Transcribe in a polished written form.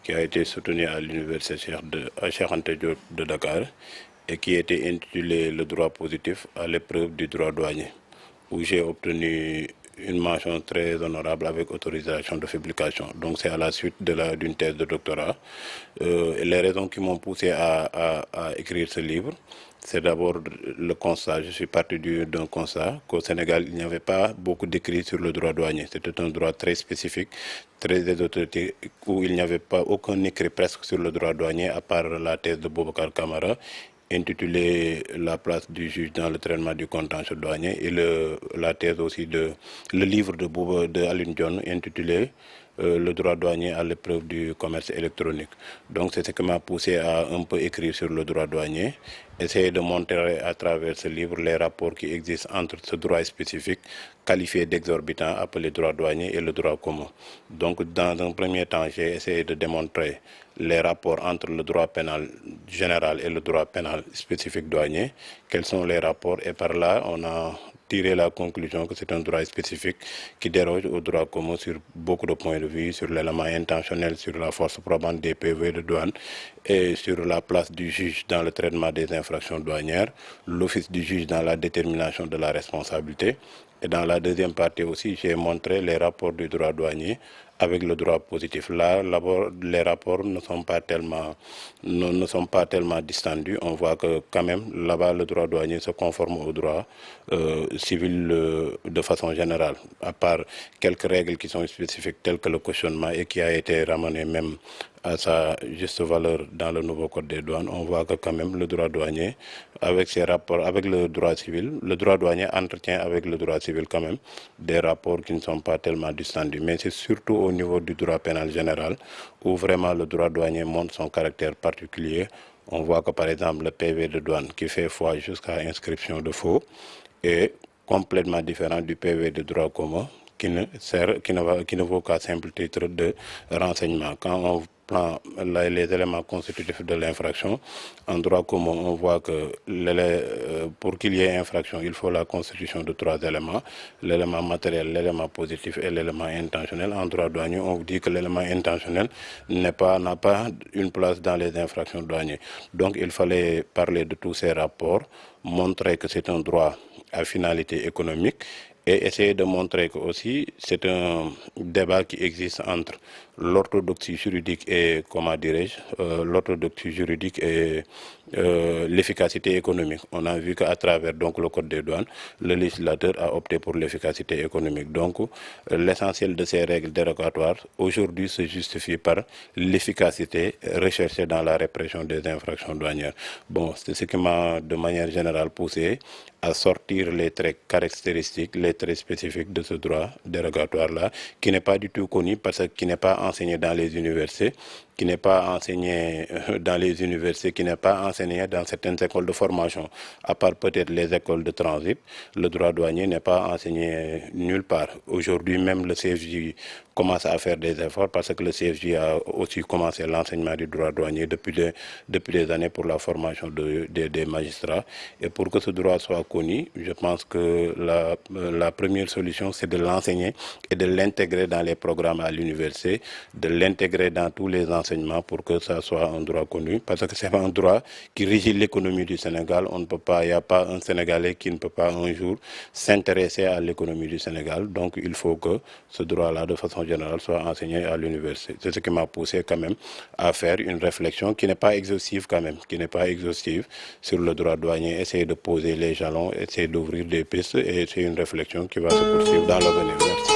qui a été soutenu à l'université Cheikh Anta Diop de Dakar et qui était intitulé Le droit positif à l'épreuve du droit douanier, où j'ai obtenu une mention très honorable avec autorisation de publication. Donc c'est à la suite d'une thèse de doctorat. Et les raisons qui m'ont poussé à écrire ce livre, c'est d'abord le constat. Je suis parti d'un constat qu'au Sénégal, il n'y avait pas beaucoup d'écrits sur le droit douanier. C'était un droit très spécifique, très ésotérique, où il n'y avait pas aucun écrit presque sur le droit douanier, à part la thèse de Boubacar Camara, intitulé La place du juge dans le traitement du contentieux douanier, et la thèse aussi le livre de Aline John intitulé Le droit douanier à l'épreuve du commerce électronique. Donc c'est ce qui m'a poussé à un peu écrire sur le droit douanier, essayer de montrer à travers ce livre les rapports qui existent entre ce droit spécifique qualifié d'exorbitant appelé droit douanier et le droit commun. Donc dans un premier temps, j'ai essayé de démontrer les rapports entre le droit pénal général et le droit pénal spécifique douanier, quels sont les rapports, et par là on a tiré la conclusion que c'est un droit spécifique qui déroge au droit commun sur beaucoup de points de vue, sur l'élément intentionnel, sur la force probante des PV de douane et sur la place du juge dans le traitement des infractions douanières, l'office du juge dans la détermination de la responsabilité. Et dans la deuxième partie aussi, j'ai montré les rapports du droit douanier avec le droit positif. Là, les rapports ne sont pas tellement distendus. On voit que quand même, là-bas, le droit douanier se conforme au droit civil de façon générale, à part quelques règles qui sont spécifiques telles que le cautionnement et qui a été ramené même à sa juste valeur dans le nouveau code des douanes. On voit que quand même le droit douanier, avec ses rapports avec le droit civil, le droit douanier entretient avec le droit civil quand même des rapports qui ne sont pas tellement distendus. Mais c'est surtout au niveau du droit pénal général où vraiment le droit douanier montre son caractère particulier. On voit que par exemple le PV de douane qui fait foi jusqu'à inscription de faux est complètement différent du PV de droit commun qui ne vaut qu'à simple titre de renseignement. Quand on prend les éléments constitutifs de l'infraction, en droit commun, on voit que pour qu'il y ait infraction, il faut la constitution de 3 éléments, l'élément matériel, l'élément positif et l'élément intentionnel. En droit douanier, on vous dit que l'élément intentionnel n'a pas une place dans les infractions douanières. Donc il fallait parler de tous ces rapports, montrer que c'est un droit à finalité économique et essayer de montrer que aussi c'est un débat qui existe entre l'orthodoxie juridique et, comment dirais-je, l'orthodoxie juridique et l'efficacité économique. On a vu qu'à travers donc le code des douanes, le législateur a opté pour l'efficacité économique. Donc l'essentiel de ces règles dérogatoires aujourd'hui se justifie par l'efficacité recherchée dans la répression des infractions douanières. Bon, c'est ce qui m'a de manière générale poussé à sortir les traits caractéristiques, les traits spécifiques de ce droit dérogatoire-là, qui n'est pas du tout connu parce qu'il n'est pas enseigné dans les universités, qui n'est pas enseigné dans les universités, qui n'est pas enseigné dans certaines écoles de formation, à part peut-être les écoles de transit. Le droit douanier n'est pas enseigné nulle part. Aujourd'hui, même le CFJ commence à faire des efforts parce que le CFJ a aussi commencé l'enseignement du droit douanier depuis des années pour la formation des magistrats. Et pour que ce droit soit connu, je pense que la première solution, c'est de l'enseigner et de l'intégrer dans les programmes à l'université, de l'intégrer dans tous les enseignements pour que ça soit un droit connu. Parce que c'est un droit qui régit l'économie du Sénégal. Il n'y a pas un Sénégalais qui ne peut pas un jour s'intéresser à l'économie du Sénégal. Donc il faut que ce droit-là, de façon générale, soit enseigné à l'université. C'est ce qui m'a poussé quand même à faire une réflexion qui n'est pas exhaustive quand même, qui n'est pas exhaustive sur le droit douanier, essayer de poser les jalons, essayer d'ouvrir des pistes, et c'est une réflexion qui va se poursuivre dans l'avenir. Merci.